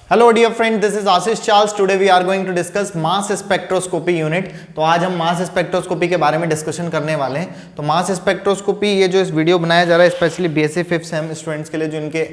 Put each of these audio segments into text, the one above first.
Hello dear friend, this is Ashish Charles. Today we are going to discuss mass spectroscopy unit. तो आज हम mass spectroscopy के बारे में डिस्कशन करने वाले हैं। तो मास स्पेक्ट्रोस्कोपी, ये जो इस वीडियो बनाया जा रहा है specially BSc 5th same students के लिए, जो इनके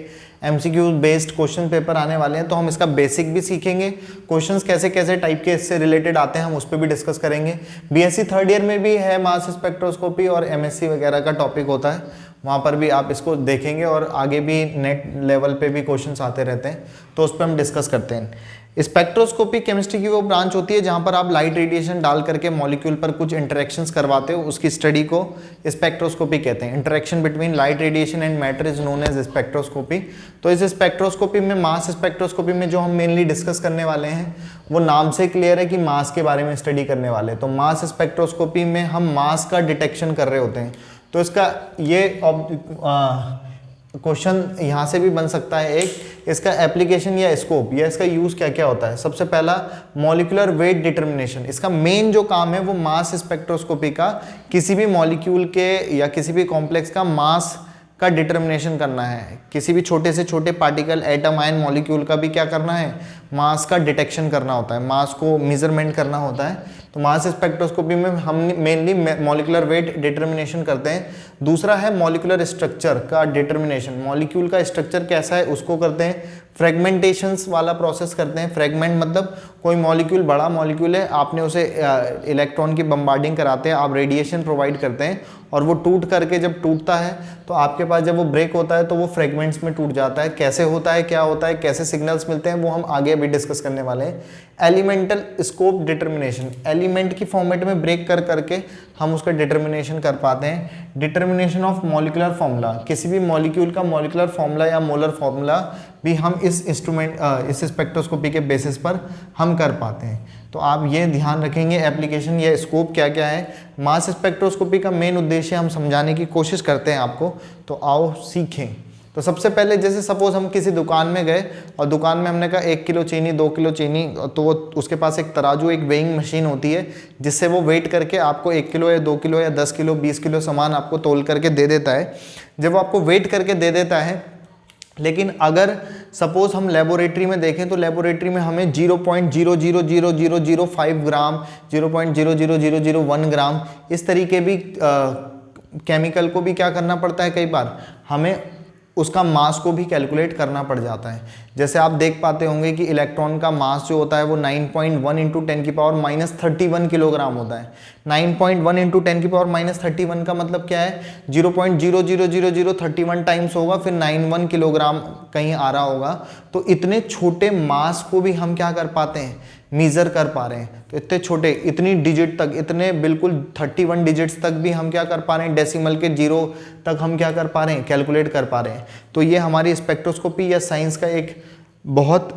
एमसीक्यू बेस्ड क्वेश्चन पेपर आने वाले हैं। तो हम इसका बेसिक भी सीखेंगे, क्वेश्चंस कैसे कैसे टाइप के इससे रिलेटेड आते हैं हम उस पर भी डिस्कस करेंगे। बीएससी थर्ड ईयर में भी है मास स्पेक्ट्रोस्कोपी और एमएससी वगैरह का टॉपिक होता है, वहाँ पर भी आप इसको देखेंगे और आगे भी नेट लेवल पे भी क्वेश्चंस आते रहते हैं, तो उस पर हम डिस्कस करते हैं। स्पेक्ट्रोस्कोपी केमिस्ट्री की वो ब्रांच होती है जहाँ पर आप लाइट रेडिएशन डाल करके मॉलिक्यूल पर कुछ इंटरेक्शंस करवाते हो, उसकी स्टडी को स्पेक्ट्रोस्कोपी कहते हैं। Interaction between light radiation and matter is known as spectroscopy. तो इस स्पेक्ट्रोस्कोपी में, मास स्पेक्ट्रोस्कोपी में जो हम मेनली डिस्कस करने वाले हैं वो नाम से क्लियर है कि मास के बारे में स्टडी करने वाले हैं। तो मास स्पेक्ट्रोस्कोपी में हम मास का डिटेक्शन कर रहे होते हैं। तो इसका ये क्वेश्चन यहाँ से भी बन सकता है एक, इसका एप्लीकेशन या स्कोप या इसका यूज़ क्या क्या होता है। सबसे पहला मॉलिक्यूलर वेट डिटर्मिनेशन। इसका मेन जो काम है वो मास स्पेक्ट्रोस्कोपी का किसी भी मॉलिक्यूल के या किसी भी कॉम्प्लेक्स का मास का डिटर्मिनेशन करना है। किसी भी छोटे से छोटे पार्टिकल, एटम, आयन, मॉलिक्यूल का भी क्या करना है, मास का डिटेक्शन करना होता है, मास को मेजरमेंट करना होता है। तो मास स्पेक्ट्रोस्कोपी में हम मेनली मॉलिक्यूलर वेट डिटर्मिनेशन करते हैं। दूसरा है मॉलिक्यूलर स्ट्रक्चर का डिटर्मिनेशन, मॉलिक्यूल का स्ट्रक्चर कैसा है उसको करते हैं। फ्रेगमेंटेशंस वाला प्रोसेस करते हैं। फ्रेगमेंट मतलब कोई मॉलिक्यूल, बड़ा मॉलिक्यूल है, आपने उसे इलेक्ट्रॉन की बम्बार्डिंग कराते हैं, आप रेडिएशन प्रोवाइड करते हैं और वो टूट करके जब टूटता है तो आपके पास जब वो ब्रेक होता है तो वो फ्रेगमेंट्स में टूट जाता है। कैसे होता है, क्या होता है, कैसे सिग्नल्स मिलते हैं, वो हम आगे भी डिस्कस करने वाले हैं। एलिमेंटल स्कोप डिटर्मिनेशन, एलिमेंट की फॉर्मेट में ब्रेक कर करके हम उसका डिटर्मिनेशन कर पाते हैं। डिटर्मिनेशन ऑफ मॉलिक्यूलर फॉर्मूला, किसी भी मॉलिक्यूल का मॉलिक्यूलर फॉर्मूला या मोलर फॉर्मूला भी हम इस इस स्पेक्ट्रोस्कोपी के बेसिस पर हम कर पाते हैं। तो आप ये ध्यान रखेंगे एप्लीकेशन या स्कोप क्या क्या है। मास स्पेक्ट्रोस्कोपी का मेन उद्देश्य हम समझाने की कोशिश करते हैं आपको, तो आओ सीखें। तो सबसे पहले जैसे सपोज हम किसी दुकान में गए और दुकान में हमने कहा 1 किलो चीनी, 2 किलो चीनी, तो वो उसके पास एक तराजू, एक वेइंग मशीन होती है जिससे वो वेट करके आपको 1 किलो या 2 किलो या 10 किलो 20 किलो सामान आपको तोल करके दे देता है। जब वो आपको वेट करके दे देता है, लेकिन अगर सपोज हम लेबोरेटरी में देखें तो लेबोरेटरी में हमें 0.0000005 ग्राम, 0.00001 ग्राम इस तरीके भी केमिकल को भी क्या करना पड़ता है, कई बार हमें उसका मास को भी कैलकुलेट करना पड़ जाता है। जैसे आप देख पाते होंगे कि इलेक्ट्रॉन का मास जो होता है वो 9.1 इंटू 10⁻³ किलोग्राम होता है। 9.1 इंटू 10⁻³ का मतलब क्या है, 0.0000031 टाइम्स होगा, फिर 91 किलोग्राम कहीं आ रहा होगा। तो इतने छोटे मास को भी हम क्या कर पाते हैं, मेजर कर पा रहे हैं। तो इतने छोटे, इतनी डिजिट तक, इतने बिल्कुल 31 डिजिट्स तक भी हम क्या कर पा रहे हैं, डेसिमल के 0 तक हम क्या कर पा रहे हैं, कैलकुलेट कर पा रहे हैं। तो ये हमारी स्पेक्ट्रोस्कोपी या साइंस का एक बहुत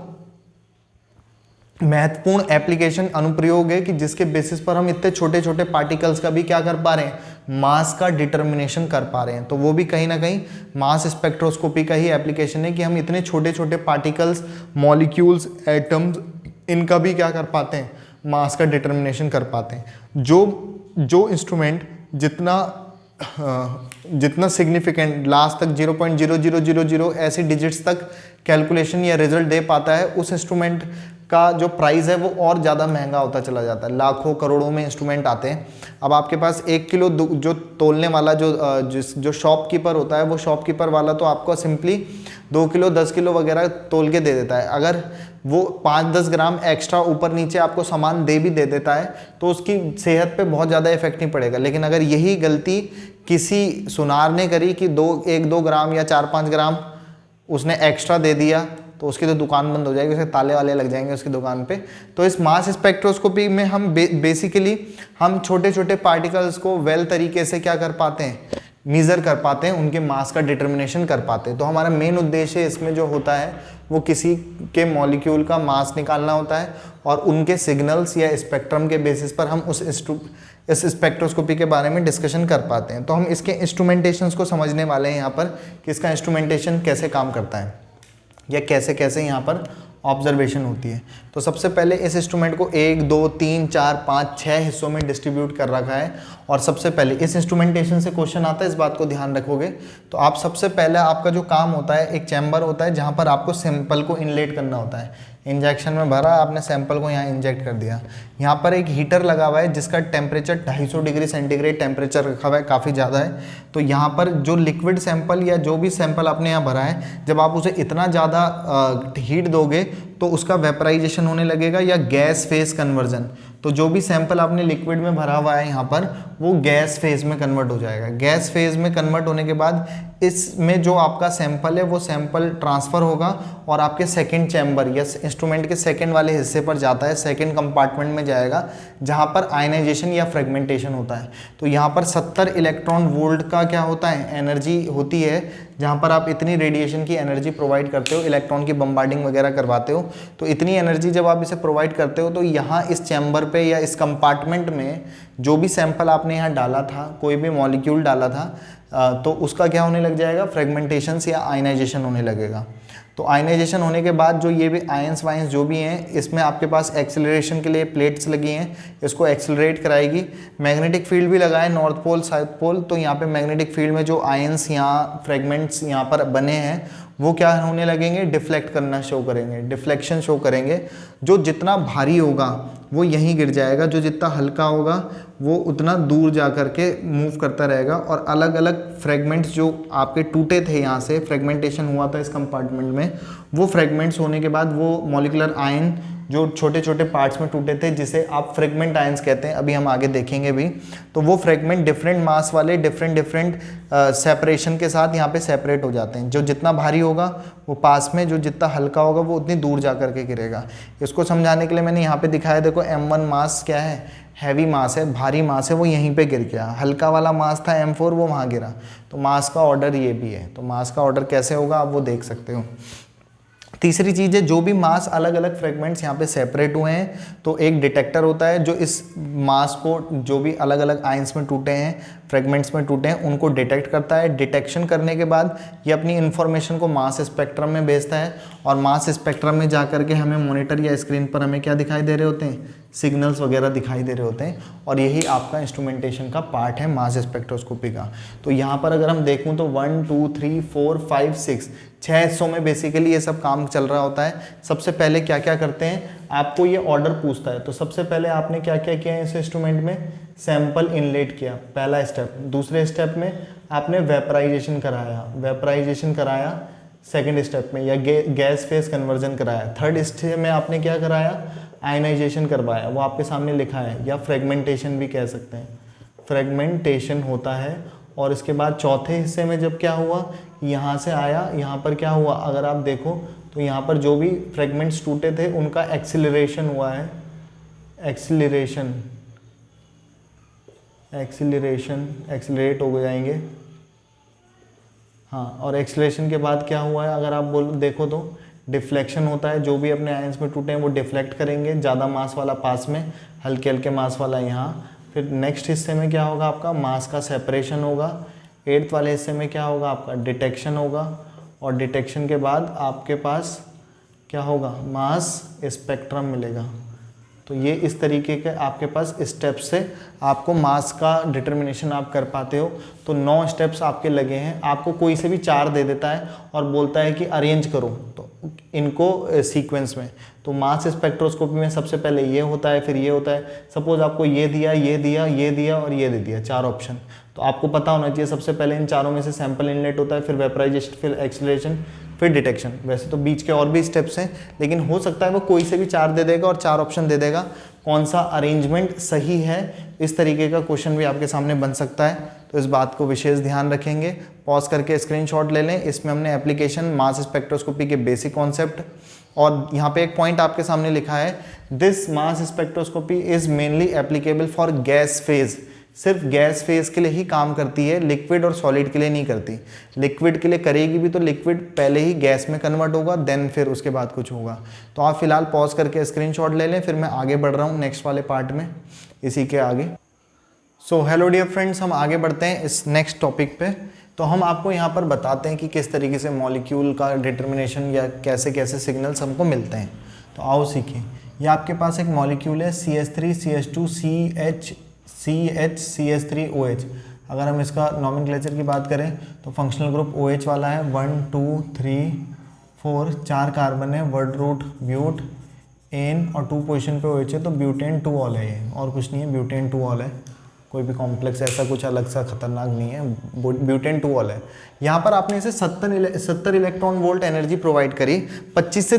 महत्वपूर्ण एप्लीकेशन, अनुप्रयोग है कि जिसके बेसिस पर हम इतने छोटे छोटे पार्टिकल्स का भी क्या कर पा रहे हैं, मास का डिटर्मिनेशन कर पा रहे हैं। तो वो भी कहीं ना कहीं मास स्पेक्ट्रोस्कोपी का ही एप्लीकेशन है कि हम इतने छोटे छोटे पार्टिकल्स, मॉलिक्यूल्स, एटम्स, इनका भी क्या कर पाते हैं, मास का डिटर्मिनेशन कर पाते हैं। जो इंस्ट्रूमेंट जितना सिग्निफिकेंट, लास्ट तक 0.0000 ऐसी डिजिट्स तक कैलकुलेशन या रिजल्ट दे पाता है, उस इंस्ट्रूमेंट का जो प्राइस है वो और ज़्यादा महंगा होता चला जाता है। लाखों करोड़ों में इंस्ट्रूमेंट आते हैं। अब आपके पास 1 किलो जो तोलने वाला जो शॉपकीपर होता है, वो शॉपकीपर वाला तो आपको सिंपली 2 किलो 10 किलो वगैरह तोल के दे देता है। अगर वो 5-10 ग्राम एक्स्ट्रा ऊपर नीचे आपको सामान दे भी दे देता है तो उसकी सेहत पे बहुत ज़्यादा इफेक्ट नहीं पड़ेगा। लेकिन अगर यही गलती किसी सुनार ने करी कि 1-2 ग्राम या 4-5 ग्राम उसने एक्स्ट्रा दे दिया, तो उसकी तो दुकान बंद हो जाएगी, उसके ताले वाले लग जाएंगे उसकी दुकान पे। तो इस मास स्पेक्ट्रोस्कोपी में हम बेसिकली हम छोटे छोटे पार्टिकल्स को वेल तरीके से क्या कर पाते हैं, मेजर कर पाते हैं, उनके मास का डिटर्मिनेशन कर पाते हैं। तो हमारा मेन उद्देश्य इसमें जो होता है वो किसी के मॉलिक्यूल का मास निकालना होता है और उनके सिग्नल्स या स्पेक्ट्रम के बेसिस पर हम इस स्पेक्ट्रोस्कोपी के बारे में डिस्कशन कर पाते हैं। तो हम इसके इंस्ट्रूमेंटेशंस को समझने वाले हैं यहाँ पर कि इसका इंस्ट्रूमेंटेशन कैसे काम करता है या कैसे कैसे यहाँ पर ऑब्जर्वेशन होती है। तो सबसे पहले इस इंस्ट्रूमेंट को 1 2 3 4 5 6 हिस्सों में डिस्ट्रीब्यूट कर रखा है। और सबसे पहले इस इंस्ट्रूमेंटेशन से क्वेश्चन आता है, इस बात को ध्यान रखोगे। तो आप सबसे पहले आपका जो काम होता है, एक चैम्बर होता है जहाँ पर आपको सैंपल को इनलेट करना होता है। इंजेक्शन में भरा, आपने सैंपल को यहाँ इंजेक्ट कर दिया। यहाँ पर एक हीटर लगा हुआ है जिसका टेम्परेचर 250 डिग्री सेंटीग्रेड टेम्परेचर रखा हुआ है, काफ़ी ज़्यादा है। तो यहाँ पर जो लिक्विड सैंपल या जो भी सैंपल आपने यहाँ भरा है, जब आप उसे इतना ज़्यादा हीट दोगे तो उसका वेपराइजेशन होने लगेगा या गैस फेज कन्वर्जन। तो जो भी सैंपल आपने लिक्विड में भरा हुआ है यहाँ पर, वो गैस फेज में कन्वर्ट हो जाएगा। गैस फेज में कन्वर्ट होने के बाद इसमें जो आपका सैंपल है वो सैंपल ट्रांसफ़र होगा और आपके सेकंड चैम्बर या इंस्ट्रूमेंट के सेकंड वाले हिस्से पर जाता है, सेकंड कंपार्टमेंट में जाएगा जहाँ पर आयनाइजेशन या फ्रेगमेंटेशन होता है। तो यहाँ पर 70 इलेक्ट्रॉन वोल्ट का क्या होता है, एनर्जी होती है, जहाँ पर आप इतनी रेडिएशन की एनर्जी प्रोवाइड करते हो, इलेक्ट्रॉन की बम्बार्डिंग वगैरह करवाते हो। तो इतनी एनर्जी जब आप इसे प्रोवाइड करते हो तो यहाँ इस चैम्बर पे या इस कंपार्टमेंट में जो भी सैंपल आपने यहाँ डाला था, कोई भी मॉलिक्यूल डाला था, तो उसका क्या होने लग जाएगा, फ्रेगमेंटेशन या आयनाइजेशन होने लगेगा। तो आयनाइजेशन होने के बाद जो ये भी आयंस वायंस जो भी हैं, इसमें आपके पास एक्सेलरेशन के लिए प्लेट्स लगी हैं, इसको एक्सेलरेट कराएगी। मैग्नेटिक फील्ड भी लगा है, नॉर्थ पोल साउथ पोल। तो यहाँ पे मैग्नेटिक फील्ड में जो आयंस यहाँ फ्रेगमेंट्स यहाँ पर बने हैं वो क्या होने लगेंगे, डिफ्लेक्ट करना शो करेंगे, डिफ्लेक्शन शो करेंगे। जो जितना भारी होगा वो यहीं गिर जाएगा, जो जितना हल्का होगा वो उतना दूर जा कर के मूव करता रहेगा। और अलग अलग फ्रेगमेंट्स जो आपके टूटे थे, यहाँ से फ्रेगमेंटेशन हुआ था इस कंपार्टमेंट में, वो फ्रेगमेंट्स होने के बाद वो मॉलिक्यूलर आयन जो छोटे छोटे पार्ट्स में टूटे थे, जिसे आप फ्रेगमेंट आयंस कहते हैं, अभी हम आगे देखेंगे भी। तो वो फ्रेगमेंट डिफरेंट मास वाले डिफरेंट सेपरेशन के साथ यहाँ पे सेपरेट हो जाते हैं। जो जितना भारी होगा वो पास में, जो जितना हल्का होगा वो उतनी दूर जा कर के गिरेगा। इसको समझाने के लिए मैंने यहाँ पे दिखाया, देखो M1 मास क्या है, हैवी मास है, भारी मास है, वो यहीं पे गिर गया। हल्का वाला मास था M4, वो वहाँ गिरा। तो मास का ऑर्डर ये भी है। तो मास का ऑर्डर कैसे होगा आप वो देख सकते हो। तीसरी चीज़ है, जो भी मास अलग अलग फ्रेगमेंट्स यहाँ पे सेपरेट हुए हैं, तो एक डिटेक्टर होता है जो इस मास को, जो भी अलग अलग आयंस में टूटे हैं, फ्रेगमेंट्स में टूटे हैं, उनको डिटेक्ट करता है। डिटेक्शन करने के बाद ये अपनी इन्फॉर्मेशन को मास स्पेक्ट्रम में भेजता है और मास स्पेक्ट्रम में जा करके हमें मॉनिटर या स्क्रीन पर हमें क्या दिखाई दे रहे होते हैं, सिग्नल्स वगैरह दिखाई दे रहे होते हैं। और यही आपका इंस्ट्रूमेंटेशन का पार्ट है मास स्पेक्ट्रोस्कोपी का। तो यहाँ पर अगर हम देखूँ तो 1 2 3 4 5 6 6 हिस्सों में बेसिकली ये सब काम चल रहा होता है। सबसे पहले क्या क्या करते हैं, आपको ये ऑर्डर पूछता है। तो सबसे पहले आपने क्या क्या किया है इस इंस्ट्रूमेंट में, सैंपल इनलेट किया, पहला स्टेप। दूसरे स्टेप में आपने वेपराइजेशन कराया, सेकेंड स्टेप में, या गैस फेज कन्वर्जन कराया। थर्ड स्टेप में आपने क्या कराया, आयनाइजेशन करवाया, वो आपके सामने लिखा है, या फ्रेगमेंटेशन भी कह सकते हैं, फ्रेगमेंटेशन होता है। और इसके बाद चौथे हिस्से में जब क्या हुआ, यहाँ से आया, यहाँ पर क्या हुआ, अगर आप देखो तो यहाँ पर जो भी फ्रेगमेंट्स टूटे थे उनका एक्सीलरेशन हुआ है, एक्सीलरेट हो जाएंगे। हाँ, और एक्सीलरेशन के बाद क्या हुआ है, अगर आप देखो तो डिफ्लेक्शन होता है। जो भी अपने आयंस में टूटे हैं वो डिफ्लेक्ट करेंगे, ज़्यादा मास वाला पास में, हल्के हल्के मास वाला यहाँ। फिर नेक्स्ट हिस्से में क्या होगा, आपका मास का सेपरेशन होगा। 8th वाले हिस्से में क्या होगा, आपका डिटेक्शन होगा। और डिटेक्शन के बाद आपके पास क्या होगा, मास स्पेक्ट्रम मिलेगा। तो ये इस तरीके के आपके पास स्टेप्स से आपको मास का डिटर्मिनेशन आप कर पाते हो। तो 9 स्टेप्स आपके लगे हैं। आपको कोई से भी 4 दे देता है और बोलता है कि अरेंज करो तो इनको सीक्वेंस में। तो मास स्पेक्ट्रोस्कोपी में सबसे पहले ये होता है, फिर ये होता है। सपोज आपको ये दिया, ये दिया, ये दिया और ये दे दिया, 4 ऑप्शन। तो आपको पता होना चाहिए सबसे पहले इन चारों में से सैंपल इनलेट होता है, फिर वेपराइजेशन, फिर एक्सीलरेशन, फिर डिटेक्शन। वैसे तो बीच के और भी स्टेप्स हैं, लेकिन हो सकता है वो कोई से भी 4 दे देगा और 4 ऑप्शन दे देगा। कौन सा अरेंजमेंट सही है, इस तरीके का क्वेश्चन भी आपके सामने बन सकता है। तो इस बात को विशेष ध्यान रखेंगे। पॉज करके स्क्रीनशॉट ले लें। इसमें हमने एप्लीकेशन, मास स्पेक्ट्रोस्कोपी के बेसिक कॉन्सेप्ट, और यहाँ पे एक पॉइंट आपके सामने लिखा है, this mass spectroscopy is mainly applicable for gas phase. सिर्फ गैस फेज के लिए ही काम करती है, लिक्विड और सॉलिड के लिए नहीं करती। लिक्विड के लिए करेगी भी तो लिक्विड पहले ही गैस में कन्वर्ट होगा, देन फिर उसके बाद कुछ होगा। तो आप फिलहाल पॉज करके स्क्रीनशॉट ले लें, फिर मैं आगे बढ़ रहा हूँ नेक्स्ट वाले पार्ट में, इसी के आगे। सो हेलो डियर फ्रेंड्स, हम आगे बढ़ते हैं इस नेक्स्ट टॉपिक पे। तो हम आपको यहाँ पर बताते हैं कि किस तरीके से मॉलिक्यूल का डिटर्मिनेशन या कैसे कैसे सिग्नल्स हमको मिलते हैं। तो आओ सीखें। ये आपके पास एक मॉलिक्यूल है CH3CH2CH3OH। अगर हम इसका नॉमेनक्लेचर की बात करें तो फंक्शनल ग्रुप OH वाला है, 1 2 3 4 4 कार्बन है, वर्ड रूट ब्यूट एन और 2 पोजीशन पे OH है, तो ब्यूटेन 2 ऑल है ये, और कुछ नहीं है, ब्यूटेन 2 ऑल है, कोई भी कॉम्प्लेक्स ऐसा कुछ अलग सा खतरनाक नहीं है, ब्यूटेन 2 ऑल है। यहाँ पर आपने इसे 70 इलेक्ट्रॉन वोल्ट एनर्जी प्रोवाइड करी। 25 से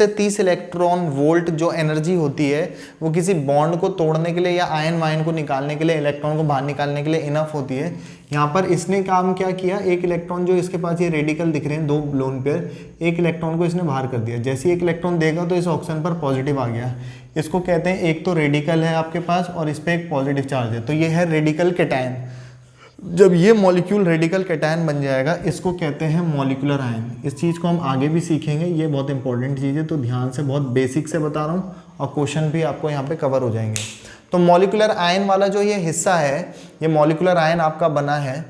30 इलेक्ट्रॉन वोल्ट जो एनर्जी होती है वो किसी बॉन्ड को तोड़ने के लिए या आयन वायन को निकालने के लिए, इलेक्ट्रॉन को बाहर निकालने के लिए इनफ होती है। यहाँ पर इसने काम क्या किया, एक इलेक्ट्रॉन जो इसके पास ये रेडिकल दिख रहे हैं 2 लोन पेयर, एक इलेक्ट्रॉन को इसने बाहर कर दिया। जैसे ही एक इलेक्ट्रॉन देगा तो इस ऑक्सीजन पर पॉजिटिव आ गया। इसको कहते हैं, एक तो रेडिकल है आपके पास और इस पर एक पॉजिटिव चार्ज है, तो ये है रेडिकल कैटायन। जब ये मॉलिक्यूल रेडिकल कैटायन बन जाएगा इसको कहते हैं मॉलिक्यूलर आयन। इस चीज़ को हम आगे भी सीखेंगे, ये बहुत इंपॉर्टेंट चीज़ है, तो ध्यान से, बहुत बेसिक से बता रहा हूँ और क्वेश्चन भी आपको यहाँ पे कवर हो जाएंगे। तो मॉलिक्यूलर आयन वाला जो ये हिस्सा है, ये मॉलिक्यूलर आयन आपका बना है,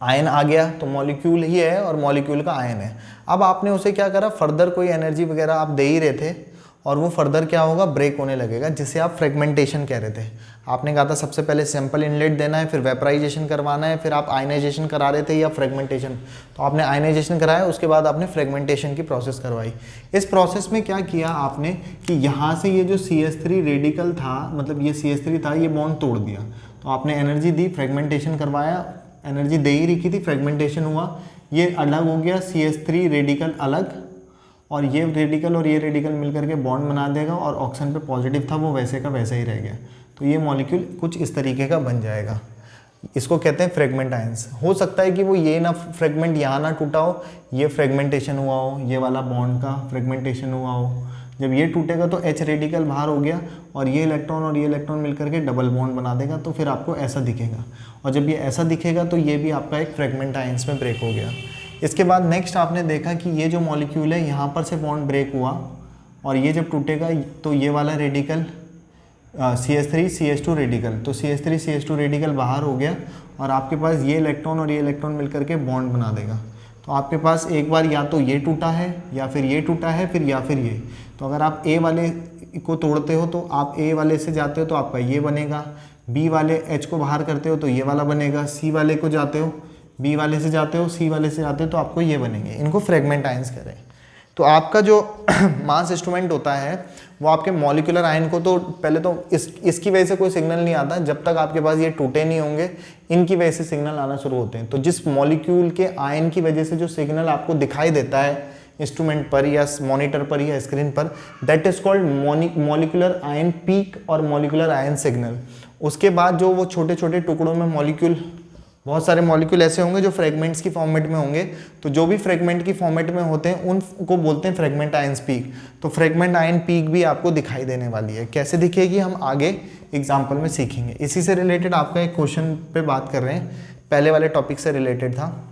आयन आ गया तो मॉलिक्यूल ही है और मॉलिक्यूल का आयन है। अब आपने उसे क्या करा, फर्दर कोई एनर्जी वगैरह आप दे ही रहे थे और वो फर्दर क्या होगा, ब्रेक होने लगेगा, जिसे आप फ्रेगमेंटेशन कह रहे थे। आपने कहा था सबसे पहले सैंपल इनलेट देना है, फिर वेपराइजेशन करवाना है, फिर आप आयनाइजेशन करा रहे थे या फ्रेगमेंटेशन। तो आपने आयनाइजेशन कराया, उसके बाद आपने फ्रेगमेंटेशन की प्रोसेस करवाई। इस प्रोसेस में क्या किया आपने कि यहाँ से ये जो CH3 रेडिकल था, मतलब ये CH3 था, ये बॉन्ड तोड़ दिया। तो आपने एनर्जी दी, फ्रेगमेंटेशन करवाया, एनर्जी दे ही रखी थी, फ्रेगमेंटेशन हुआ, ये अलग हो गया, CH3 रेडिकल अलग, और ये रेडिकल और ये रेडिकल मिलकर के बॉन्ड बना देगा और ऑक्सीजन पे पॉजिटिव था वो वैसे का वैसा ही रह गया। तो ये मॉलिक्यूल कुछ इस तरीके का बन जाएगा। इसको कहते हैं फ्रेगमेंट आयंस। हो सकता है कि वो ये ना फ्रेगमेंट यहाँ ना टूटा हो, ये फ्रेगमेंटेशन हुआ हो, ये वाला बॉन्ड का फ्रेगमेंटेशन हुआ हो। जब ये टूटेगा तो H रेडिकल बाहर हो गया और ये इलेक्ट्रॉन मिलकर के डबल बॉन्ड बना देगा, तो फिर आपको ऐसा दिखेगा। और जब ये ऐसा दिखेगा तो ये भी आपका एक फ्रेगमेंट आयंस में ब्रेक हो गया। इसके बाद नेक्स्ट आपने देखा कि ये जो मॉलिक्यूल है यहाँ पर से बॉन्ड ब्रेक हुआ और ये जब टूटेगा तो ये वाला रेडिकल CH3CH2 रेडिकल, तो CH3CH2 रेडिकल बाहर हो गया और आपके पास ये इलेक्ट्रॉन और ये इलेक्ट्रॉन मिलकर के बॉन्ड बना देगा। तो आपके पास एक बार या तो ये टूटा है या फिर ये टूटा है, फिर या फिर ये। तो अगर आप A वाले को तोड़ते हो तो आप A वाले से जाते हो तो आपका ये बनेगा, B वाले H को बाहर करते हो तो ये वाला बनेगा, C वाले को जाते हो, B वाले से जाते हो, C वाले से जाते हो तो आपको ये बनेंगे। इनको फ्रेगमेंट आयंस करें। तो आपका जो मास इंस्ट्रूमेंट होता है वो आपके मॉलिक्यूलर आयन को, तो पहले तो इसकी वजह से कोई सिग्नल नहीं आता जब तक आपके पास ये टूटे नहीं होंगे, इनकी वजह से सिग्नल आना शुरू होते हैं। तो जिस मॉलिक्यूल के आयन की वजह से जो सिग्नल आपको दिखाई देता है इंस्ट्रूमेंट पर या मॉनिटर पर या स्क्रीन पर, that is called molecular ion peak और मॉलिक्यूलर आयन सिग्नल। उसके बाद जो वो छोटे छोटे टुकड़ों में मॉलिक्यूल, बहुत सारे मॉलिक्यूल ऐसे होंगे जो फ्रेगमेंट्स की फॉर्मेट में होंगे, तो जो भी फ्रेगमेंट की फॉर्मेट में होते हैं उनको बोलते हैं फ्रेगमेंट आयन पीक। तो फ्रेगमेंट आयन पीक भी आपको दिखाई देने वाली है। कैसे दिखेगी हम आगे एग्जाम्पल में सीखेंगे। इसी से रिलेटेड आपका एक क्वेश्चन पे बात कर रहे हैं, पहले वाले टॉपिक से रिलेटेड था।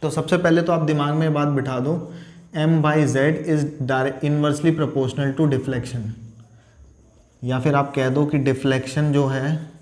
तो सबसे पहले तो आप दिमाग में बात बिठा दो, M/Z is inversely proportional to deflection, या फिर आप कह दो कि डिफ्लेक्शन जो है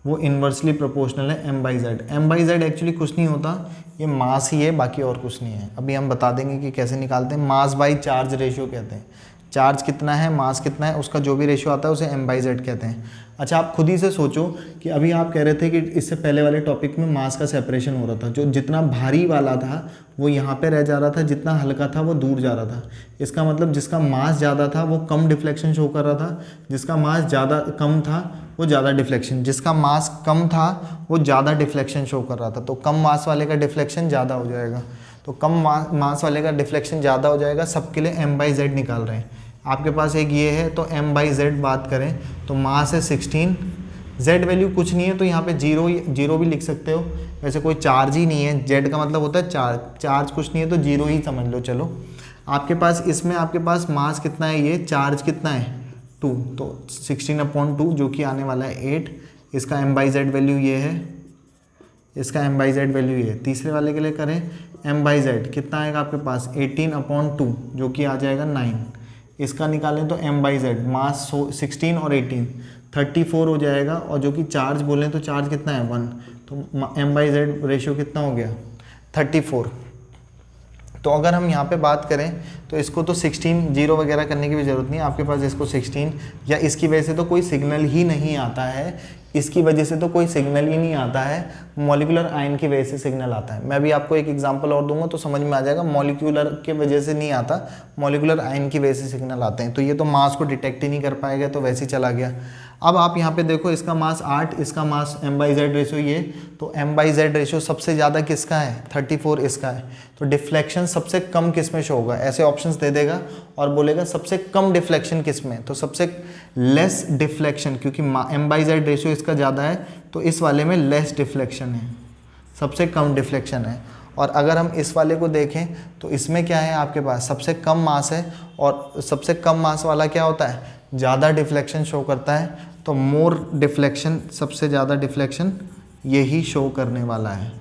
वो इन्वर्सली प्रोपोर्शनल है M/Z। M/Z एक्चुअली कुछ नहीं होता, ये मास ही है, बाकी और कुछ नहीं है। अभी हम बता देंगे कि कैसे निकालते हैं। मास बाई चार्ज रेशियो कहते हैं। चार्ज कितना है, मास कितना है, उसका जो भी रेशियो आता है उसे M/Z कहते हैं। अच्छा, आप खुद ही से सोचो कि अभी आप कह रहे थे कि इससे पहले वाले टॉपिक में मास का सेपरेशन हो रहा था। जो जितना भारी वाला था वो यहाँ पे रह जा रहा था, जितना हल्का था वो दूर जा रहा था। इसका मतलब जिसका मास ज़्यादा था वो कम डिफ्लेक्शन शो कर रहा था, जिसका मास ज़्यादा कम था वो ज़्यादा डिफ्लेक्शन, जिसका मास कम था वो ज़्यादा डिफ्लेक्शन शो कर रहा था। तो कम मास वाले का डिफ्लेक्शन ज़्यादा हो जाएगा, तो कम मास वाले का डिफ्लेक्शन ज़्यादा हो जाएगा। सबके लिए M/Z निकाल रहे हैं। आपके पास एक ये है, तो M/Z बात करें तो मास है 16, Z वैल्यू कुछ नहीं है तो यहाँ पे जीरो भी लिख सकते हो। वैसे कोई चार्ज ही नहीं है, Z का मतलब होता है चार्ज, चार्ज कुछ नहीं है तो जीरो ही समझ लो। चलो, आपके पास इसमें आपके पास मास कितना है, ये चार्ज कितना है 2, तो 16/2 जो कि आने वाला है 8। इसका M/Z वैल्यू ये है, इसका M/Z वैल्यू ये है। तीसरे वाले के लिए करें M/Z कितना आएगा आपके पास 18/2 जो कि आ जाएगा 9। इसका निकालें तो M/Z मास 16 और 18 34 हो जाएगा, और जो कि चार्ज बोलें तो चार्ज कितना है 1। तो m/z रेशियो कितना हो गया 34। तो अगर हम यहाँ पे बात करें तो इसको तो 16 जीरो वगैरह करने की भी ज़रूरत नहीं है आपके पास, इसको 16 या इसकी वजह से तो कोई सिग्नल ही नहीं आता है, इसकी वजह से तो कोई सिग्नल ही नहीं आता है, मॉलिक्यूलर आयन की वजह से सिग्नल आता है। मैं भी आपको एक एग्जांपल और दूंगा तो समझ में आ जाएगा, मॉलिक्यूलर के वजह से नहीं आता, मॉलिक्यूलर आयन की वजह से सिग्नल आते हैं। तो ये तो मास को डिटेक्ट ही नहीं कर पाएगा, तो वैसे ही चला गया। अब आप यहाँ पे देखो, इसका मास 8, इसका मास m/z रेशियो ये, तो m/z रेशियो सबसे ज़्यादा किसका है 34 इसका है। तो डिफ्लेक्शन सबसे कम किस में शो होगा, ऐसे ऑप्शंस दे देगा और बोलेगा सबसे कम डिफ्लेक्शन किस में, तो सबसे लेस डिफ्लेक्शन, क्योंकि m/z रेशियो इसका ज़्यादा है तो इस वाले में लेस डिफ्लेक्शन है, सबसे कम डिफ्लेक्शन है। और अगर हम इस वाले को देखें तो इसमें क्या है आपके पास सबसे कम मास है, और सबसे कम मास वाला क्या होता है ज़्यादा डिफ्लेक्शन शो करता है, तो मोर डिफ्लेक्शन, सबसे ज़्यादा डिफ्लेक्शन यही शो करने वाला है।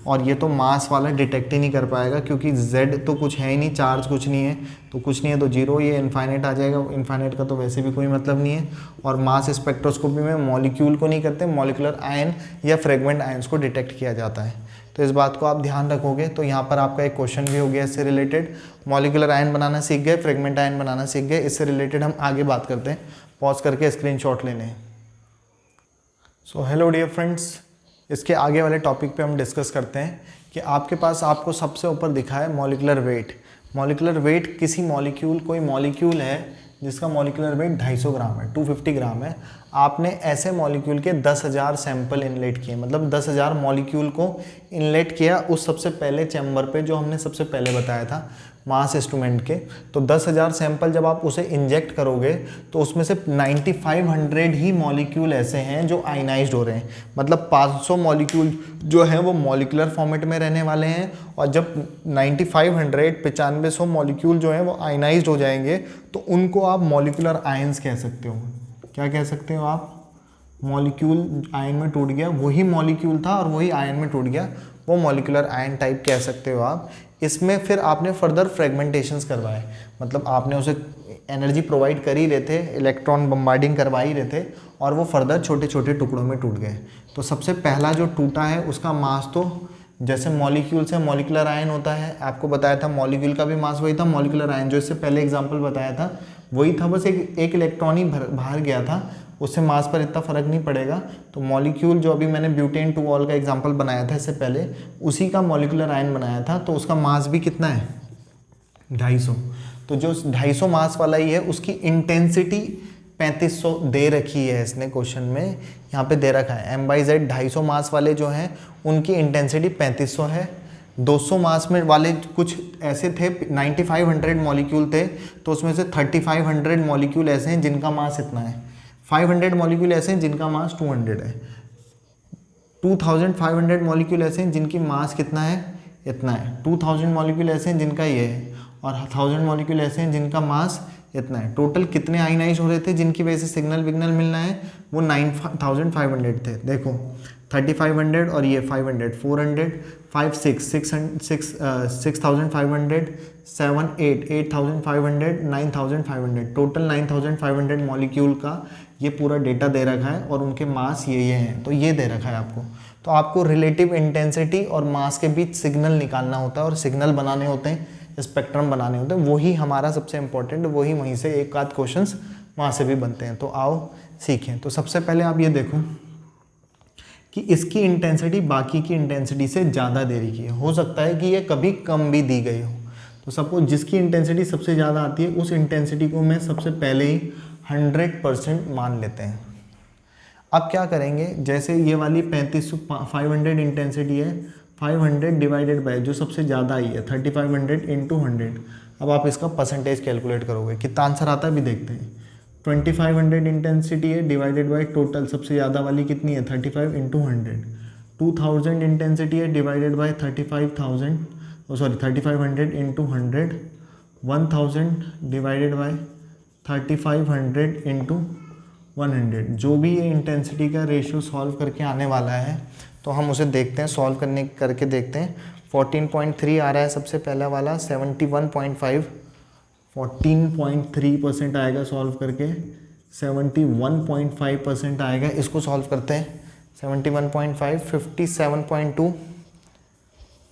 और ये तो मास वाला डिटेक्ट ही नहीं कर पाएगा, क्योंकि z तो कुछ है ही नहीं, चार्ज कुछ नहीं है, तो कुछ नहीं है तो जीरो, ये इनफाइनाइट आ जाएगा, इनफाइनाइट का तो वैसे भी कोई मतलब नहीं है। और मास स्पेक्ट्रोस्कोपी में मॉलिक्यूल को नहीं करते, मॉलिक्यूलर आयन या फ्रेगमेंट आयंस को डिटेक्ट किया जाता है। तो इस बात को आप ध्यान रखोगे। तो यहाँ पर आपका एक क्वेश्चन भी हो गया इससे रिलेटेड, मॉलिक्यूलर आयन बनाना सीख गए, फ्रेगमेंट आयन बनाना सीख गए। इससे रिलेटेड हम आगे बात करते हैं, पॉज करके स्क्रीनशॉट ले लें। सो हेलो डियर फ्रेंड्स, इसके आगे वाले टॉपिक पे हम डिस्कस करते हैं कि आपके पास आपको सबसे ऊपर दिखा है मॉलिक्यूलर वेट। मॉलिक्यूलर वेट किसी मॉलिक्यूल, कोई मॉलिक्यूल है जिसका मॉलिक्यूलर वेट 250 ग्राम है, 250 ग्राम है। आपने ऐसे मॉलिक्यूल के 10,000 सैंपल इनलेट किए, मतलब 10,000 मॉलिक्यूल को इनलेट किया उस सबसे पहले चैम्बर पे जो हमने सबसे पहले बताया था मास इंस्ट्रूमेंट के। तो 10,000 सैंपल जब आप उसे इंजेक्ट करोगे तो उसमें से 9500 ही मॉलिक्यूल ऐसे हैं जो आयनाइज्ड हो रहे हैं, मतलब 500 मॉलिक्यूल जो हैं वो मॉलिक्यूलर फॉर्मेट में रहने वाले हैं। और जब 9500 मॉलिक्यूल जो हैं वो आयनाइज्ड हो जाएंगे तो उनको आप मॉलिक्यूलर आयंस कह सकते हो। क्या कह सकते हो आप, मॉलिक्यूल आयन में टूट गया, वही मॉलिक्यूल था और वही आयन में टूट गया, वो मॉलिक्यूलर आयन टाइप कह सकते हो आप। इसमें फिर आपने फर्दर फ्रेगमेंटेशंस करवाए, मतलब आपने उसे एनर्जी प्रोवाइड कर ही रहे थे, इलेक्ट्रॉन बम्बार्डिंग करवा ही रहे थे, और वो फर्दर छोटे छोटे टुकड़ों में टूट गए। तो सबसे पहला जो टूटा है उसका मास तो जैसे मॉलिक्यूल से मॉलिक्यूलर आयन होता है, आपको बताया था मॉलिक्यूल का भी मास वही था, मॉलिक्यूलर आयन जो इससे पहले एग्जाम्पल बताया था वही था, बस एक इलेक्ट्रॉन ही बाहर गया था, उससे मास पर इतना फर्क नहीं पड़ेगा। तो मॉलिक्यूल जो अभी मैंने ब्यूटेन 2 का एग्जांपल बनाया था इससे पहले, उसी का मॉलिक्यूलर आयन बनाया था, तो उसका मास भी कितना है 250। तो जो 250 मास वाला ही है उसकी इंटेंसिटी 3500 दे रखी है इसने क्वेश्चन में, यहाँ पे दे रखा है m/z 250 मास वाले जो हैं उनकी इंटेंसिटी 3500 है। 200 मास में वाले कुछ ऐसे थे, 9500 मॉलिक्यूल थे, तो उसमें से 3500 मॉलिक्यूल ऐसे हैं जिनका मास इतना है, 500 मॉलिक्यूल ऐसे हैं जिनका मास 200 है, 2500 मॉलिक्यूल ऐसे हैं जिनकी मास कितना है इतना है, 2000 मॉलिक्यूल ऐसे हैं जिनका ये है, और 1000 मॉलिक्यूल ऐसे हैं जिनका मास इतना है। टोटल कितने आयनाइज हो रहे थे जिनकी वजह से सिग्नल विग्नल मिलना है, वो 9500 थे। देखो 3500 और ये 500, 400, 5, 6, 6500, 7, 8, 8500, 9500, टोटल 9500 मॉलिक्यूल का ये पूरा डेटा दे रखा है, और उनके मास ये हैं, तो ये दे रखा है आपको। तो आपको रिलेटिव इंटेंसिटी और मास के बीच सिग्नल निकालना होता है, और सिग्नल बनाने होते हैं, स्पेक्ट्रम बनाने होते हैं, वही हमारा सबसे इंपॉर्टेंट, वही वहीं से एक आध क्वेश्चंस वहाँ से भी बनते हैं। तो आओ सीखें। तो सबसे पहले आप ये देखो कि इसकी इंटेंसिटी बाकी की इंटेंसिटी से ज़्यादा दे रही है, हो सकता है कि ये कभी कम भी दी गई हो। तो सपोज जिसकी इंटेंसिटी सबसे ज़्यादा आती है उस इंटेंसिटी को मैं सबसे पहले ही 100% मान लेते हैं। अब क्या करेंगे, जैसे ये वाली 500 इंटेंसिटी है, 500 डिवाइडेड बाय जो सबसे ज़्यादा आई है 3500 इंटू 100। अब आप इसका परसेंटेज कैलकुलेट करोगे, कितना आंसर आता है भी देखते हैं। 2500 इंटेंसिटी है डिवाइडेड बाय टोटल सबसे ज़्यादा वाली कितनी है 35 इंटू 100। 2000 इंटेंसिटी है divided by 35,000, sorry 3500 into 100। 1000 divided by 3500 into 100। जो भी ये इंटेंसिटी का रेशियो सॉल्व करके आने वाला है तो हम उसे देखते हैं, सॉल्व करके देखते हैं। 14.3 आ रहा है सबसे पहला वाला, 71.5, 14.3% आएगा सॉल्व करके, 71.5% आएगा। इसको सॉल्व करते हैं, 71.5, 57.2,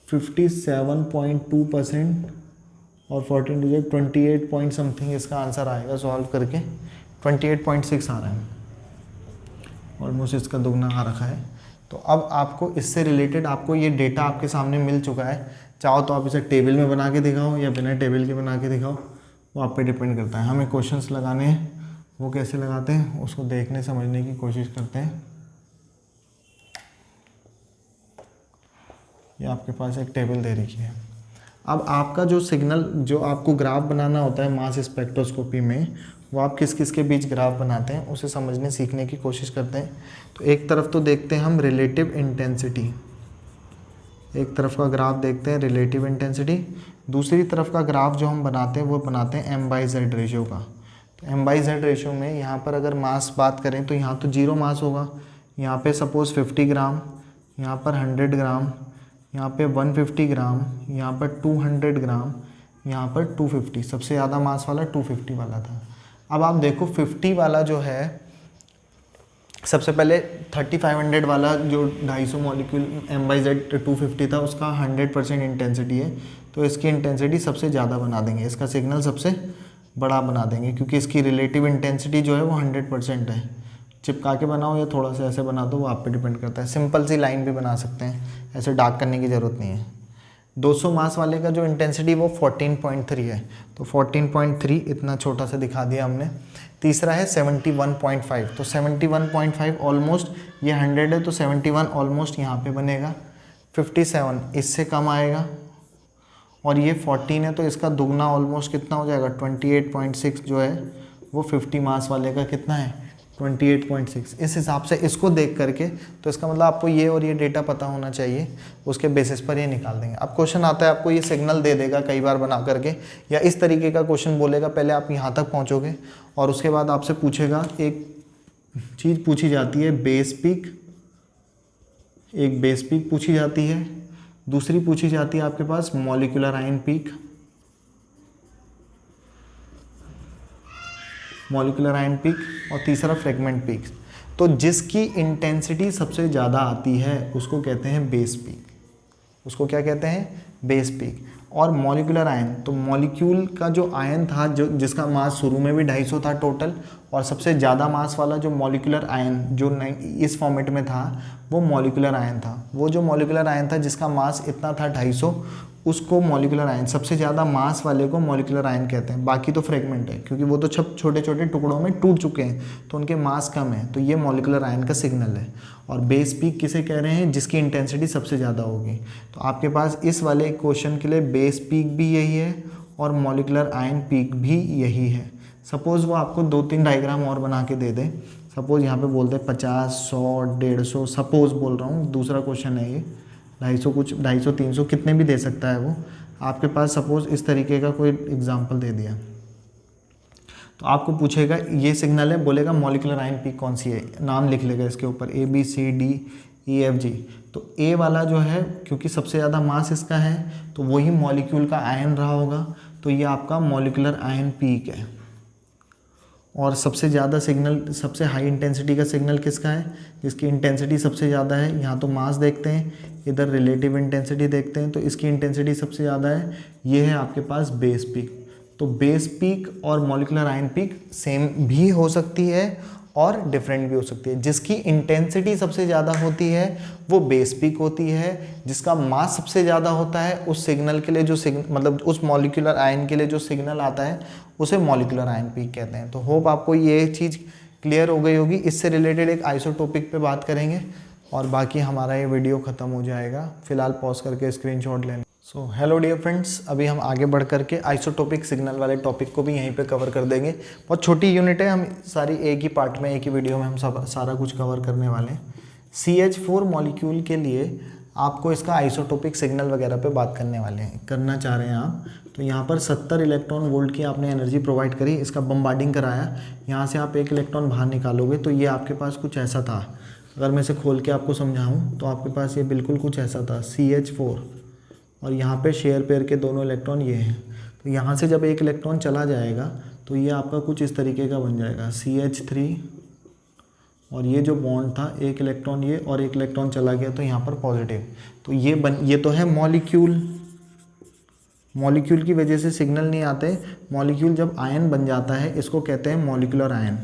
57.2% और 14 डिजिट 28 पॉइंट समथिंग इसका आंसर आएगा सॉल्व करके। 28.6 आ रहा है, ऑलमोस्ट इसका दुगना आ रखा है। तो अब आपको इससे रिलेटेड आपको ये डेटा आपके सामने मिल चुका है। चाहो तो आप इसे टेबल में बना के दिखाओ या बिना टेबल के बना के दिखाओ, वो आप पे डिपेंड करता है। हमें क्वेश्चंस लगाने हैं, वो कैसे लगाते हैं उसको देखने समझने की कोशिश करते हैं। ये आपके पास एक टेबल दे रखी है। अब आपका जो सिग्नल, जो आपको ग्राफ बनाना होता है मास स्पेक्ट्रोस्कोपी में, वो आप किस किस के बीच ग्राफ बनाते हैं उसे समझने सीखने की कोशिश करते हैं। तो एक तरफ तो देखते हैं हम रिलेटिव इंटेंसिटी, एक तरफ का ग्राफ देखते हैं रिलेटिव इंटेंसिटी, दूसरी तरफ का ग्राफ जो हम बनाते हैं वो बनाते हैं M/Z रेशियो का। तो M/Z रेशियो में यहाँ पर अगर मास बात करें तो यहाँ तो 0 मास होगा, यहाँ पे सपोज़ 50 ग्राम, यहाँ पर 100 ग्राम, यहाँ पे 150 ग्राम, यहाँ पर 200 ग्राम, यहाँ पर 250, सबसे ज़्यादा मास वाला 250 वाला था। अब आप देखो 50 वाला जो है, सबसे पहले 3500 वाला जो 250 मॉलिक्यूल M/Z 250 था उसका 100% इंटेंसिटी है, तो इसकी इंटेंसिटी सबसे ज़्यादा बना देंगे, इसका सिग्नल सबसे बड़ा बना देंगे क्योंकि इसकी रिलेटिव इंटेंसिटी जो है वो 100% है। चिपका के बनाओ या थोड़ा सा ऐसे बना दो, वो आप पे डिपेंड करता है। सिंपल सी लाइन भी बना सकते हैं, ऐसे डार्क करने की ज़रूरत नहीं है। 200 मास वाले का जो इंटेंसिटी वो 14.3 है, तो 14.3 इतना छोटा सा दिखा दिया हमने। तीसरा है 71.5, तो 71.5 ऑलमोस्ट, ये 100 है तो 71 ऑलमोस्ट यहाँ पे बनेगा। 57 इससे कम आएगा, और ये 14 है तो इसका दुगना ऑलमोस्ट कितना हो जाएगा, 28.6 जो है वो 50 मास वाले का कितना है, 28.6। इस हिसाब से इसको देख करके, तो इसका मतलब आपको ये और ये डेटा पता होना चाहिए, उसके बेसिस पर ये निकाल देंगे। अब क्वेश्चन आता है, आपको ये सिग्नल दे देगा कई बार बना करके, या इस तरीके का क्वेश्चन बोलेगा, पहले आप यहाँ तक पहुँचोगे और उसके बाद आपसे पूछेगा, एक चीज़ पूछी जाती है बेस पीक, एक बेस पीक पूछी जाती है, दूसरी पूछी जाती है आपके पास molecular ion peak, molecular ion peak, और तीसरा फ्रेगमेंट पीक। तो जिसकी इंटेंसिटी सबसे ज़्यादा आती है उसको कहते हैं बेस पीक, उसको क्या कहते हैं, बेस पीक। और मॉलिक्यूलर आयन, तो मॉलिक्यूल का जो आयन था, जो जिसका मास शुरू में भी 250 था टोटल, और सबसे ज़्यादा मास वाला जो मॉलिक्यूलर आयन जो इस फॉर्मेट में था वो मॉलिक्यूलर आयन था। वो जो मॉलिक्यूलर आयन था जिसका मास इतना था 250, उसको मॉलिक्यूलर आयन, सबसे ज़्यादा मास वाले को मॉलिक्यूलर आयन कहते हैं। बाकी तो फ्रेगमेंट है क्योंकि वो तो छोटे छोटे टुकड़ों में टूट चुके हैं तो उनके मास कम है, तो ये मॉलिक्यूलर आयन का सिग्नल है। और बेस पीक किसे कह रहे हैं, जिसकी इंटेंसिटी सबसे ज़्यादा होगी। तो आपके पास इस वाले क्वेश्चन के लिए बेस पीक भी यही है और मॉलिक्यूलर आयन पीक भी यही है। सपोज़ वो आपको 2-3 डायग्राम और बना के दे दे, सपोज़ यहाँ पे बोलते हैं 50, 100, 150, सपोज़ बोल रहा हूँ, दूसरा क्वेश्चन है ये, 250 कुछ, 250, 300 कितने भी दे सकता है वो। आपके पास सपोज़ इस तरीके का कोई एग्जांपल दे दिया, तो आपको पूछेगा ये सिग्नल है, बोलेगा मॉलिक्यूलर आयन पीक कौन सी है, नाम लिख लेगा इसके ऊपर ABCDEFG। तो ए वाला जो है, क्योंकि सबसे ज़्यादा मास इसका है तो वही मॉलिक्यूल का आयन रहा होगा, तो ये आपका मॉलिक्यूलर आयन पीक है। और सबसे ज़्यादा सिग्नल, सबसे हाई इंटेंसिटी का सिग्नल किसका है, जिसकी इंटेंसिटी सबसे ज़्यादा है। यहाँ तो मास देखते हैं, इधर रिलेटिव इंटेंसिटी देखते हैं, तो इसकी इंटेंसिटी सबसे ज़्यादा है, ये है आपके पास बेस पीक। तो बेस पीक और मॉलिक्यूलर आयन पीक सेम भी हो सकती है और डिफरेंट भी हो सकती है। जिसकी इंटेंसिटी सबसे ज़्यादा होती है वो बेस पीक होती है, जिसका मास सबसे ज़्यादा होता है उस सिग्नल के लिए जो मतलब उस मॉलिक्यूलर आयन के लिए जो सिग्नल आता है उसे मॉलिक्यूलर आयन पीक कहते हैं। तो होप आपको ये चीज़ क्लियर हो गई होगी। इससे रिलेटेड एक आइसोटोपिक पे बात करेंगे और बाकी हमारा ये वीडियो ख़त्म हो जाएगा। फिलहाल पॉज करके स्क्रीनशॉट लें। सो हेलो डियर फ्रेंड्स, अभी हम आगे बढ़ करके आइसोटोपिक सिग्नल वाले टॉपिक को भी यहीं पे कवर कर देंगे। बहुत छोटी यूनिट है, हम सारी एक ही पार्ट में, एक ही वीडियो में हम सारा कुछ कवर करने वाले हैं। CH4 मॉलिक्यूल के लिए आपको इसका आइसोटोपिक सिग्नल वगैरह पे बात करने वाले हैं, करना चाह रहे हैं आप। तो यहाँ पर 70 इलेक्ट्रॉन वोल्ट की आपने एनर्जी प्रोवाइड करी, इसका बम्बार्डिंग कराया, यहाँ से आप 1 इलेक्ट्रॉन बाहर निकालोगे तो ये आपके पास कुछ ऐसा था। अगर मैं इसे खोल के आपको समझाऊँ तो आपके पास ये बिल्कुल कुछ ऐसा था, CH4, और यहाँ पे शेयर पेयर के दोनों इलेक्ट्रॉन ये हैं। तो यहाँ से जब 1 इलेक्ट्रॉन चला जाएगा तो ये आपका कुछ इस तरीके का बन जाएगा, CH3 और ये जो बॉन्ड था, एक इलेक्ट्रॉन ये और एक इलेक्ट्रॉन चला गया तो यहाँ पर पॉजिटिव। तो ये तो है मॉलिक्यूल। मॉलिक्यूल की वजह से सिग्नल नहीं आते। मॉलिक्यूल जब आयन बन जाता है इसको कहते हैं मॉलिक्यूलर आयन।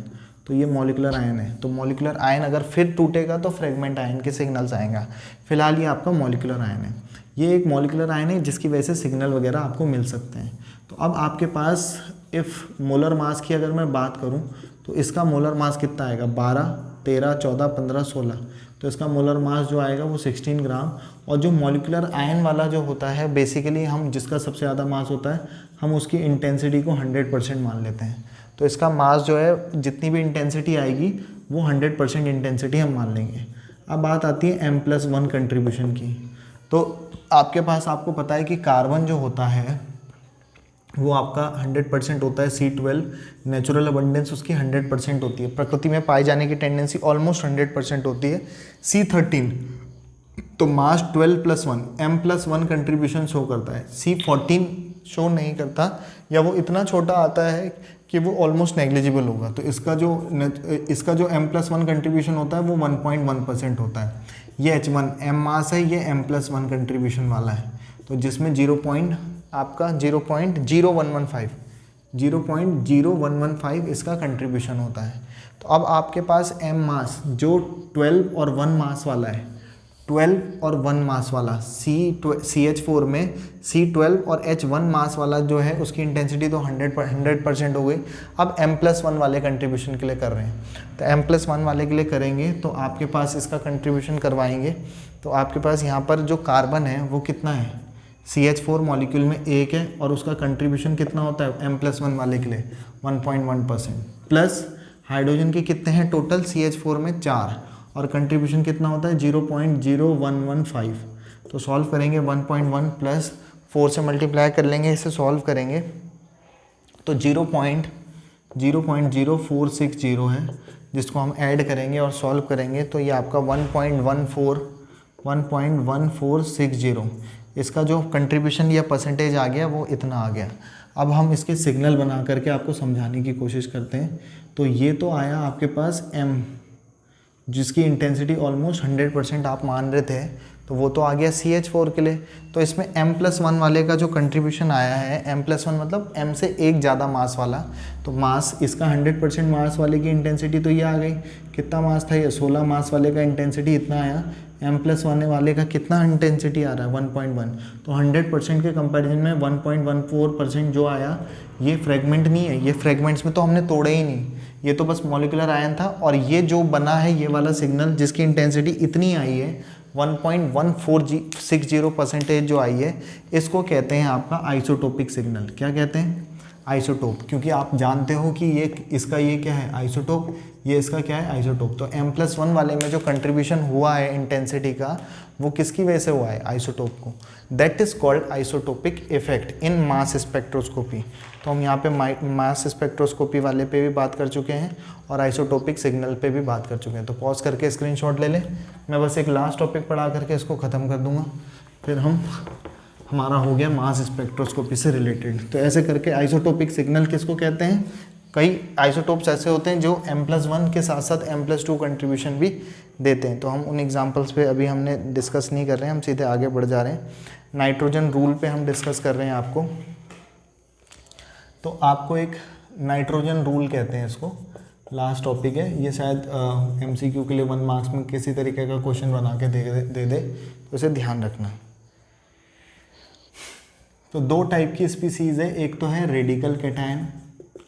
तो ये मॉलिक्यूलर आयन है। तो मॉलिक्यूलर आयन अगर फिर टूटेगा तो फ्रेगमेंट आयन के सिग्नल्स आएगा। फिलहाल ये आपका मॉलिक्यूलर आयन है। ये एक मॉलिक्यूलर आयन है जिसकी वजह से सिग्नल वगैरह आपको मिल सकते हैं। तो अब आपके पास इफ़ मोलर मास की अगर मैं बात करूं तो इसका मोलर मास कितना आएगा, 12, 13, 14, 15, 16। तो इसका मोलर मास जो आएगा वो 16 ग्राम। और जो मॉलिक्यूलर आयन वाला जो होता है बेसिकली हम जिसका सबसे ज़्यादा मास होता है हम उसकी इंटेंसिटी को 100% मान लेते हैं। तो इसका मास जो है जितनी भी इंटेंसिटी आएगी वो 100% इंटेंसिटी हम मान लेंगे। अब बात आती है M+1 कंट्रीब्यूशन की। तो आपके पास आपको पता है कि कार्बन जो होता है वो आपका 100% होता है। C12 नेचुरल अबंडेंस उसकी 100% होती है। प्रकृति में पाई जाने की टेंडेंसी ऑलमोस्ट 100% होती है। C13 तो मास 12+1 M+1 कंट्रीब्यूशन शो करता है। C14 शो नहीं करता या वो इतना छोटा आता है कि वो ऑलमोस्ट नेग्लिजिबल होगा। तो इसका जो M+1 कंट्रीब्यूशन होता है वो 1.1% होता है। ये H1 M मास है, ये M+1 कंट्रीब्यूशन वाला है। तो जिसमें 0.0115 इसका कंट्रीब्यूशन होता है। तो अब आपके पास M मास जो 12 और 1 मास वाला है, 12 और 1 मास वाला CH4 में C12 और H1 मास वाला जो है उसकी इंटेंसिटी तो 100% हो गई। अब M+1 वाले कंट्रीब्यूशन के लिए कर रहे हैं। तो M+1 वाले के लिए करेंगे तो आपके पास इसका कंट्रीब्यूशन करवाएंगे तो आपके पास यहाँ पर जो कार्बन है वो कितना है, CH4 मॉलिक्यूल में 1 है और उसका कंट्रीब्यूशन कितना होता है M+1 वाले के लिए 1.1%। प्लस हाइड्रोजन के कितने हैं टोटल, CH4 में 4 और कंट्रीब्यूशन कितना होता है 0.0115। तो सॉल्व करेंगे 1.1 प्लस 4 से मल्टीप्लाई कर लेंगे, इसे सॉल्व करेंगे तो 0.0460 है, जिसको हम ऐड करेंगे और सॉल्व करेंगे तो ये आपका 1.1460। इसका जो कंट्रीब्यूशन या परसेंटेज आ गया वो इतना आ गया। अब हम इसके सिग्नल बना करके आपको समझाने की कोशिश करते हैं। तो ये तो आया आपके पास M जिसकी इंटेंसिटी ऑलमोस्ट 100% आप मान रहे थे, तो वो तो आ गया CH4 के लिए। तो इसमें M+1 वाले का जो कंट्रीब्यूशन आया है, M+1 मतलब M से एक ज़्यादा मास वाला, तो मास इसका 100% मास वाले की इंटेंसिटी तो ये आ गई। कितना मास था ये, 16 मास वाले का इंटेंसिटी इतना आया। M+1 वाले का कितना इंटेंसिटी आ रहा है 1.1। तो 100% के कंपैरिजन में 1.14% जो आया ये फ्रेगमेंट नहीं है, ये फ्रेगमेंट्स में तो हमने तोड़े ही नहीं, ये तो बस मॉलिक्यूलर आयन था। और ये जो बना है ये वाला सिग्नल जिसकी इंटेंसिटी इतनी आई है 1.1460% जो आई है, इसको कहते हैं आपका आइसोटोपिक सिग्नल। क्या कहते हैं, आइसोटोप। क्योंकि आप जानते हो कि ये इसका ये क्या है आइसोटोप, ये इसका क्या है आइसोटोप। तो M+1 वाले में जो कंट्रीब्यूशन हुआ है इंटेंसिटी का वो किसकी वजह से हुआ है, आइसोटोप को। That is called isotopic effect in mass spectroscopy. तो हम यहाँ पे मास स्पेक्ट्रोस्कोपी वाले पे भी बात कर चुके हैं और आइसोटोपिक सिग्नल पे भी बात कर चुके हैं। तो पॉज करके स्क्रीनशॉट ले लें, मैं बस एक लास्ट टॉपिक पढ़ा करके इसको ख़त्म कर दूंगा, फिर हमारा हो गया मास स्पेक्ट्रोस्कोपी से रिलेटेड। तो ऐसे करके आइसोटोपिक सिग्नल किसको कहते हैं, कई आइसोटोप्स ऐसे होते हैं जो M+1 के साथ साथ M+2 कंट्रीब्यूशन भी देते हैं। तो हम उन एग्जांपल्स पे अभी हमने डिस्कस नहीं कर रहे हैं, हम सीधे आगे बढ़ जा रहे हैं। नाइट्रोजन रूल पे हम डिस्कस कर रहे हैं आपको। तो आपको एक नाइट्रोजन रूल कहते हैं इसको, लास्ट टॉपिक है ये, शायद MCQ के लिए 1 मार्क्स में किसी तरीके का क्वेश्चन बना के दे दे तो इसे ध्यान रखना। तो 2 टाइप की स्पीसीज़ है, एक तो है रेडिकल कैटायन,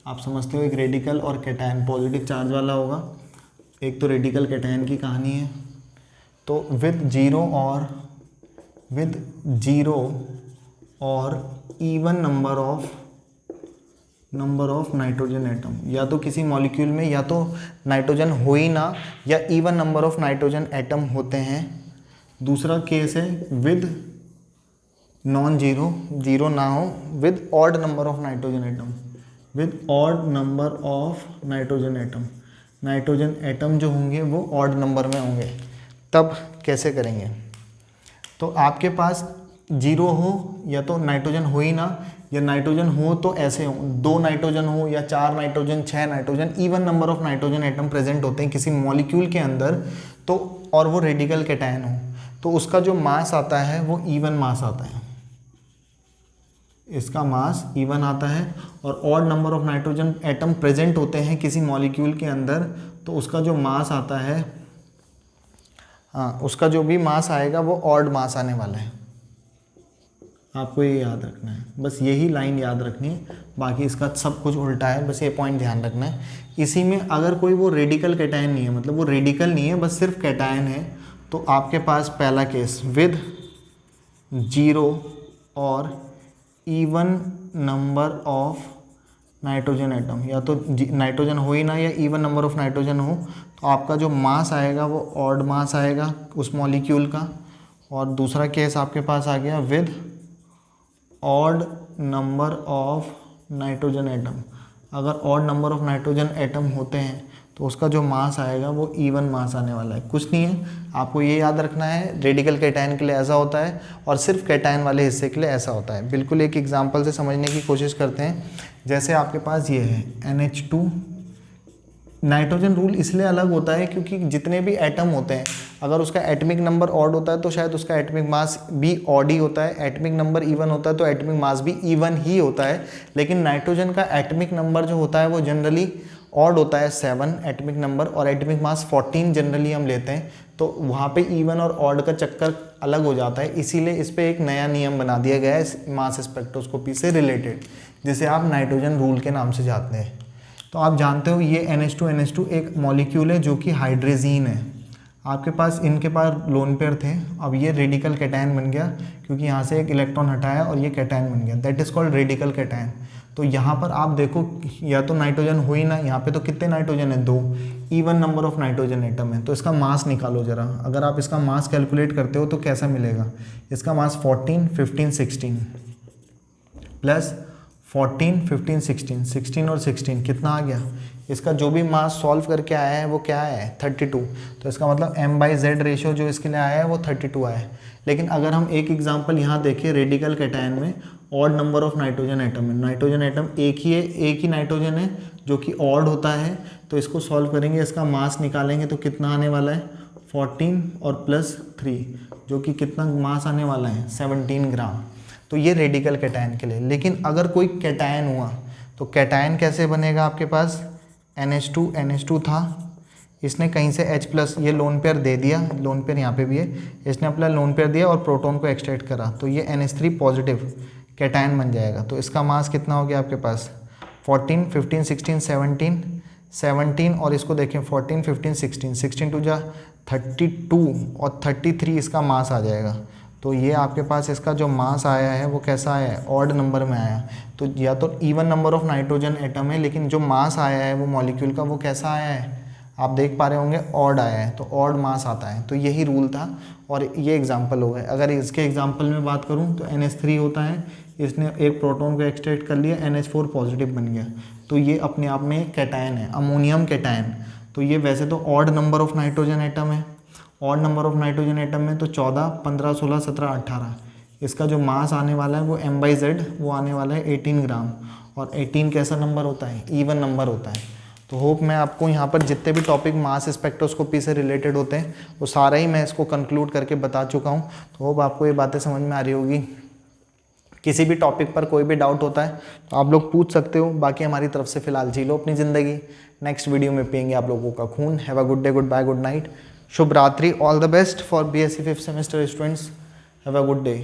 आप समझते हो एक रेडिकल और कैटायन पॉजिटिव चार्ज वाला होगा, एक तो रेडिकल कैटायन की कहानी है। तो विद जीरो और even number of nitrogen atom, या तो किसी मॉलिक्यूल में या तो नाइट्रोजन हो ही ना या even number of nitrogen atom होते हैं। दूसरा केस है विद नॉन जीरो ना हो, with odd number of nitrogen atom, with odd number of nitrogen atom. Nitrogen atom जो होंगे वो ऑड नंबर में होंगे। तब कैसे करेंगे, तो आपके पास जीरो हो या तो नाइट्रोजन हो ही ना या नाइट्रोजन हो तो ऐसे हो, 2 नाइट्रोजन हो या 4 nitrogen, 6 nitrogen, even number of nitrogen atom present होते हैं किसी मॉलिक्यूल के अंदर, तो और वो रेडिकल कैटायन हो, तो उसका जो मास आता है वो इवन मास आता है, इसका मास इवन आता है। और odd number of nitrogen atom present होते हैं किसी मॉलिक्यूल के अंदर, तो उसका जो मास आता है, हाँ, उसका जो भी मास आएगा वो ऑड मास आने वाला है। आपको ये याद रखना है, बस यही लाइन याद रखनी है, बाकी इसका सब कुछ उल्टा है, बस ये पॉइंट ध्यान रखना है। इसी में अगर कोई वो रेडिकल कैटायन नहीं है, मतलब वो रेडिकल नहीं है, बस सिर्फ कैटायन है, तो आपके पास पहला केस विद 0 और even number of nitrogen atom, या तो नाइट्रोजन हो ही ना या इवन नंबर ऑफ नाइट्रोजन हो, तो आपका जो मास आएगा वो ऑड मास आएगा उस मॉलिक्यूल का। और दूसरा केस आपके पास आ गया with odd number of nitrogen atom, अगर odd number of nitrogen atom होते हैं तो उसका जो मास आएगा वो इवन मास आने वाला है। कुछ नहीं है, आपको ये याद रखना है, रेडिकल कैटायन के लिए ऐसा होता है और सिर्फ कैटायन वाले हिस्से के लिए ऐसा होता है। बिल्कुल एक एग्जांपल से समझने की कोशिश करते हैं। जैसे आपके पास ये है NH2, नाइट्रोजन रूल इसलिए अलग होता है क्योंकि जितने भी एटम होते हैं, अगर उसका एटमिक नंबर ऑड होता है तो शायद उसका एटमिक मास भी ऑड ही होता है, एटमिक नंबर इवन होता है तो एटमिक मास भी इवन ही होता है। लेकिन नाइट्रोजन का एटमिक नंबर जो होता है वो जनरली ऑड होता है 7 एटमिक नंबर, और एटमिक मास 14 जनरली हम लेते हैं, तो वहाँ पे इवन और ऑड का चक्कर अलग हो जाता है। इसीलिए इस पर एक नया नियम बना दिया गया है मास स्पेक्ट्रोस्कोपी से रिलेटेड, जिसे आप नाइट्रोजन रूल के नाम से जानते हैं। तो आप जानते हो ये NH2 एक मॉलिक्यूल है जो कि हाइड्रेजीन है। आपके पास इनके पास लोन पेयर थे, अब ये रेडिकल कैटायन बन गया क्योंकि यहाँ से एक इलेक्ट्रॉन हटाया और ये कैटायन बन गया, that is called radical cation. तो यहाँ पर आप देखो या तो नाइट्रोजन हो ही ना, यहाँ पे तो कितने नाइट्रोजन है, 2, even number of nitrogen atom है। तो इसका मास निकालो ज़रा, अगर आप इसका मास कैलकुलेट करते हो तो कैसा मिलेगा, इसका मास 14, 15, 16 प्लस 14, 15, 16, 16 और 16 कितना आ गया, इसका जो भी मास सॉल्व करके आया है वो क्या आया है 32। तो इसका मतलब m/z रेशियो जो इसके लिए आया है वो 32 आया है। लेकिन अगर हम एक एग्जांपल यहाँ देखें, रेडिकल कैटायन में odd number of nitrogen atom है, नाइट्रोजन एटम एक ही है, एक ही नाइट्रोजन है जो कि ऑड होता है, तो इसको सॉल्व करेंगे, इसका मास निकालेंगे तो कितना आने वाला है 14 और प्लस 3, जो कि कितना मास आने वाला है 17 ग्राम। तो ये रेडिकल कैटायन के लिए। लेकिन अगर कोई कैटायन हुआ तो कैटायन कैसे बनेगा, आपके पास NH2 था, इसने कहीं से H+, ये लोन पेयर दे दिया, लोन पेयर यहाँ पे भी है, इसने अपना लोन पेयर दिया और प्रोटॉन को एक्सट्रैक्ट करा, तो ये NH3 पॉजिटिव कैटायन बन जाएगा। तो इसका मास कितना हो गया आपके पास 14, 15, 16, 17 और इसको देखें 14, 15, 16, 16 टू जा 32 और 33 इसका मास आ जाएगा। तो ये आपके पास इसका जो मास आया है वो कैसा आया है, ऑड नंबर में आया। तो या तो even number of nitrogen atom है, लेकिन जो मास आया है वो मॉलिक्यूल का वो कैसा आया है, आप देख पा रहे होंगे ऑड आया है, तो ऑड मास आता है। तो यही रूल था और ये एग्जाम्पल हो गए। अगर इसके एग्जाम्पल में बात करूँ तो NH3 होता है, इसने एक प्रोटॉन को एक्सट्रैक्ट कर लिया, NH4 पॉजिटिव बन गया, तो ये अपने आप में एक कैटायन है, अमोनियम कैटायन। तो ये वैसे तो odd number of nitrogen atom है, odd number of nitrogen atom में तो 14, 15, 16, 17, 18, इसका जो मास आने वाला है वो m/z वो आने वाला है 18 ग्राम। और 18 कैसा नंबर होता है, इवन नंबर होता है। तो होप मैं आपको यहाँ पर जितने भी टॉपिक मास स्पेक्ट्रोस्कोपी से रिलेटेड होते हैं वो सारा ही मैं इसको कंक्लूड करके बता चुका हूँ। तो होप आपको ये बातें समझ में आ रही होगी। किसी भी टॉपिक पर कोई भी डाउट होता है तो आप लोग पूछ सकते हो। बाकी हमारी तरफ से फिलहाल जी लो अपनी ज़िंदगी, नेक्स्ट वीडियो में पियेंगे आप लोगों का खून। Have a good day, good bye, good night, शुभ रात्रि, all the best for BSc 5th semester students, have a good day.